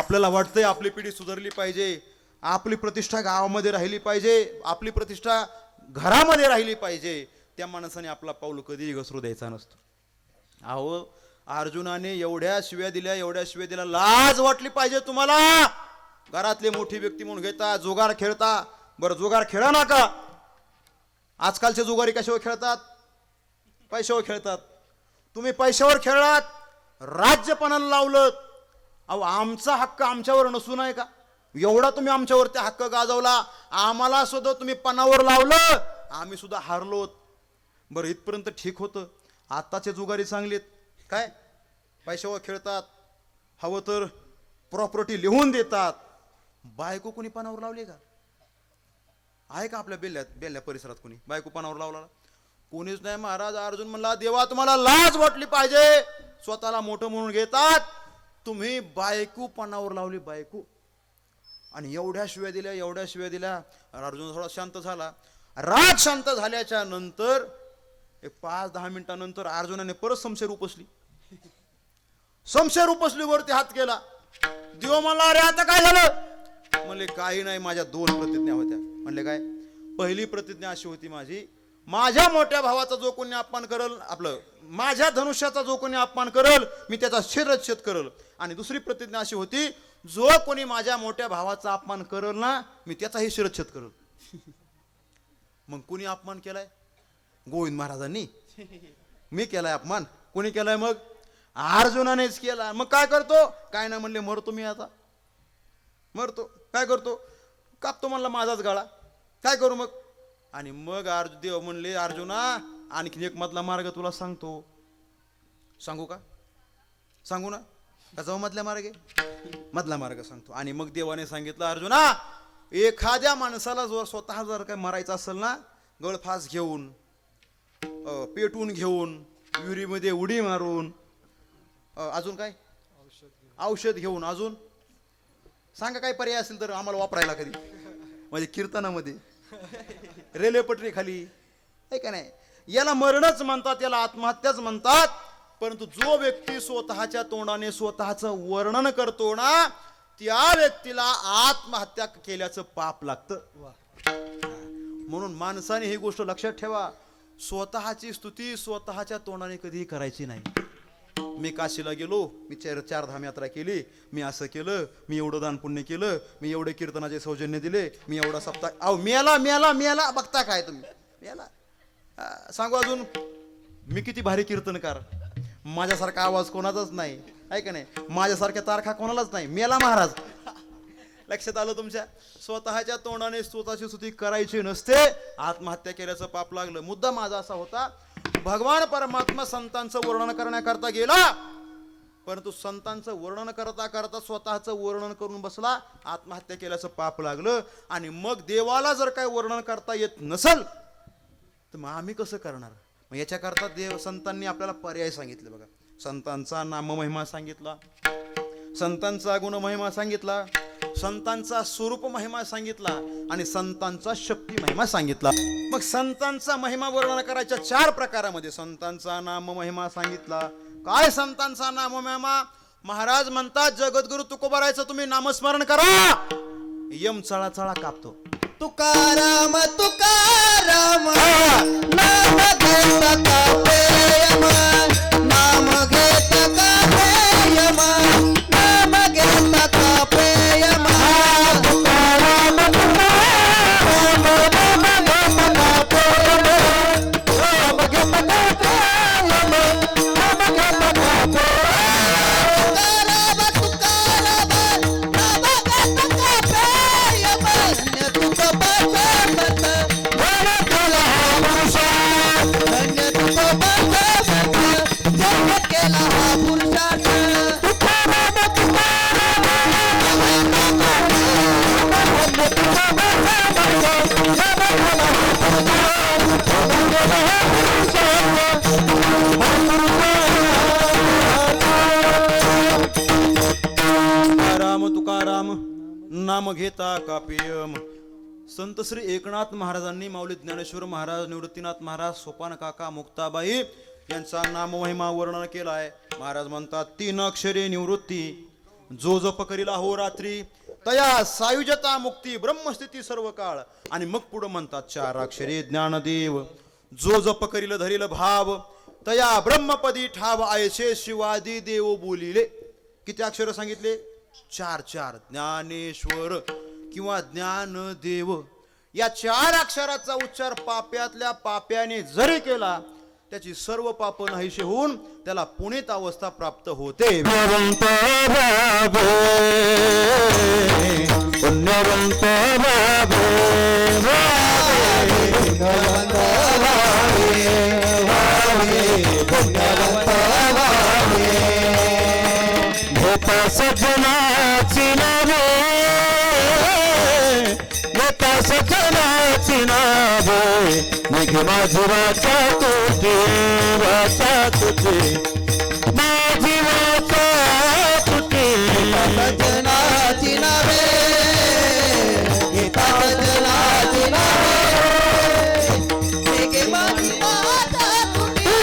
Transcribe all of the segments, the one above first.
आपल्याला वाटतंय आपली पिढी सुधारली पाहिजे, आपली प्रतिष्ठा गावामध्ये राहिली पाहिजे, आपली प्रतिष्ठा घरामध्ये राहिली पाहिजे, त्या माणसाने आपला पाऊल कधीही घसरू द्यायचा नसतो. अहो अर्जुनाने एवढ्या शिव्या दिल्या, लाज वाटली पाहिजे तुम्हाला. घरातले मोठी व्यक्ती म्हणून घेता, जुगार खेळता. बरं जुगार खेळा नका. आजकालचे जुगारी कशावर खेळतात? पैशावर खेळतात. तुम्ही पैशावर खेळलात, राज्यपणाला लावलं. अहो आमचा हक्क आमच्यावर नसून आहे का? एवढा तुम्ही आमच्यावरती हक्क गाजवला, आम्हाला सुद्धा तुम्ही पणावर लावलं, आम्ही सुद्धा हारलोत. बरं इथपर्यंत ठीक होतं. आताचे जुगारी चांगलेत. काय पैशावर खेळतात, हवं तर प्रॉपर्टी लिहून देतात. बायको कोणी पणावर लावली का? आहे का आपल्या बेल्ल्या परिसरात कोणी बायको पणावर लावला? कोणीच नाही महाराज. अर्जुन म्हणला देवा तुम्हाला लाज वाटली पाहिजे. स्वतःला मोठं म्हणून घेतात, तुम्ही बायको पणावर लावली. बायको. आणि एवढ्या शिव्या दिल्या. अर्जुन थोडा शांत झाला. राग शांत झाल्याच्या नंतर एक 5-10 मिनिटानंतर अर्जुनाने परत शमशेर उपसली वरती हात केला. देव म्हणला अरे आता काय झालं? म्हणले काही नाही, माझ्या 2 प्रतिज्ञा होत्या. म्हणले काय? पहिली प्रतिज्ञा अशी होती माझी, माझ्या मोठ्या भावाचा जो कोणी अपमान करल, माझ्या धनुष्याचा जो कोणी अपमान करल मी त्याचा शिरच्छेद करल. आणि दुसरी प्रतिज्ञा अशी होती, जो कोणी माझ्या मोठ्या भावाचा अपमान करल ना मी त्याचाही शिरच्छेद करल. मग कोणी अपमान केलाय? गोविंद महाराजांनी. मी केलाय अपमान? कोणी केलाय? मग अर्जुनानेच केला. मग काय करतो? काय नाही म्हणले, मरतो मी आता. मरतो. काय करतो? कापतो म्हणला माझाच गळा. काय करू मग? आणि मग देव म्हणले अर्जुना आणखीन एक मधला मार्ग तुला सांगतो. सांगू का? सांगू ना? का जाऊ मधल्या मार्गे? मधला मार्ग सांगतो. आणि मग देवाने सांगितलं अर्जुना, एखाद्या माणसाला स्वतः जर काय मरायचं असेल ना, गळफास घेऊन, पेटून घेऊन, विहिरीमध्ये उडी मारून, अजून काय औषध घेऊन, अजून सांगा काय पर्याय असेल तर आम्हाला वापरायला कधी. म्हणजे कीर्तनामध्ये, रेल्वे पटरी खाली, आहे का नाही? याला मरणच म्हणतात, याला आत्महत्याच म्हणतात. परंतु जो व्यक्ती स्वतःच्या तोंडाने स्वतःचं वर्णन करतो ना, त्या व्यक्तीला आत्महत्या केल्याचं पाप लागतं. म्हणून माणसाने ही गोष्ट लक्षात ठेवा, स्वतःची स्तुती स्वतःच्या तोंडाने कधीही करायची नाही. मी काशीला गेलो, मी 4 धाम यात्रा केली, मी असं केलं, मी एवढं दान पुण्य केलं, मी एवढे कीर्तनाचे सौजन्य दिले, मी एवढा सप्ताह. अहो मेला बघता काय तुम्ही? मेला. सांगू अजून, मी किती भारी कीर्तनकार. माझ्यासारखा आवाज कोणाचाच नाही, आहे का नाही? माझ्यासारख्या तारखा कोणालाच नाही. मेला महाराज. लक्षात आलं तुमच्या? स्वतःच्या तोंडाने स्वतःची स्तुती करायची नसते, आत्महत्या केल्याचं पाप लागलं. मुद्दा माझा असा होता, भगवान परमात्मा संतांचं वर्णन करण्याकरता गेला, परंतु संतांचं वर्णन करता करता स्वतःचं वर्णन करून बसला, आत्महत्या केल्याचं पाप लागलं. आणि मग देवाला जर काय वर्णन करता येत नसल तर मग आम्ही कसं करणार? मग याच्याकरता संतांनी आपल्याला पर्याय सांगितले बघा. संतांचा नाममहिमा सांगितला, संतांचा गुणमहिमा सांगितला, संतांचा स्वरूप महिमा सांगितला, आणि संतांचा शक्ती महिमा सांगितला. मग संतांचा महिमा वर्णन करायच्या 4 प्रकारामध्ये संतांचा नाम महिमा सांगितला. काय संतांचा नाम महिमा? महाराज म्हणतात, जगद्गुरु तुकोबारायचं तुम्ही नामस्मरण करा, यम चळा कापतो. तुकाराम तुकाराम नाम घेता कापे यम, नाम घेता कापे यम, नाम घेता कापे यम. तुकाराम तुकाराम नाम घेता कापे यम, नाम घेता कापे यम, नाम घेता कापे. तुकाराम तुकाराम नाम घेता कापे यम, धन्य तुकोबाचा संत, धन्य केला हा पुरुषार्थ, धन्य तुकोबाचा संत, धन्य केला हा पुरुषार्थ. तुकाराम तुकाराम धन्य तुकोबाचा संत, धन्य केला हा पुरुषार्थ, धन्य केला हा पुरुषार्थ. तुकाराम नाम घेता कापियम. संत श्री एकनाथ महाराजांनी, माऊली ज्ञानेश्वर महाराज, निवृत्तीनाथ महाराज, सोपान काका, मुक्ताबाई यांचा नाम महिमा वर्णन केला आहे. महाराज म्हणतात, 3 अक्षरे निवृत्ती, जो जप करीला हो रात्री तया सायुजता मुक्ती ब्रह्मस्थिती सर्व काळ. आणि मग पुढं म्हणतात 4 अक्षरे ज्ञानदेव. जो जप करील धरील भाव तया ब्रह्मपदी ठाव आयशे शिवादी देव बोलिले. किती अक्षर सांगितले? 4 ज्ञानेश्वर किंवा ज्ञानदेव. या 4 अक्षराचा उच्चार पाप्यातल्या पाप्याने जरी केला त्याची सर्व पाप नाहीशी होऊन त्याला पुनीत अवस्था प्राप्त होते. पुण्यवंत बाबे, पुण्यवंत बाबे, पुण्यवंत बाबे, पुण्यवंत बाबे. घेता सजनाची नावे, घेता सजनाची नावे. निघ माझी वाचा तुझी, वाचा तुझी, माझी वाचा तुझी. सजनाची नावे, घेता सजनाची नावे. निघ माझी वाचा तुझी,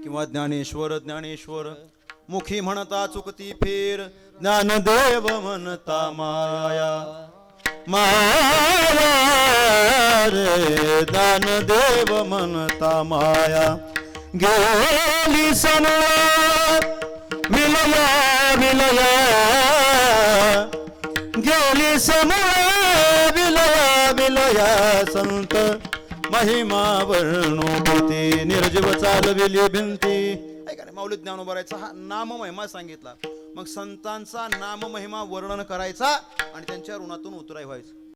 किंवा ज्ञानेश्वर ज्ञानेश्वर मुखी म्हणता चुकती फेर. ज्ञानदेव म्हणता माया, माया रे. ज्ञानदेव म्हणता माया. गेली समोर विलया विलया, गेली समोर विलया विलया. संत महिमा वर्णोभूती निर्जीव चालविली भिंती. ऐका रे, माऊली ज्ञानोबरायचा हा नाम महिमा सांगितला. मग संतांचा नाम महिमा वर्णन करायचा आणि त्यांच्या ऋणातून उतराय व्हायचं.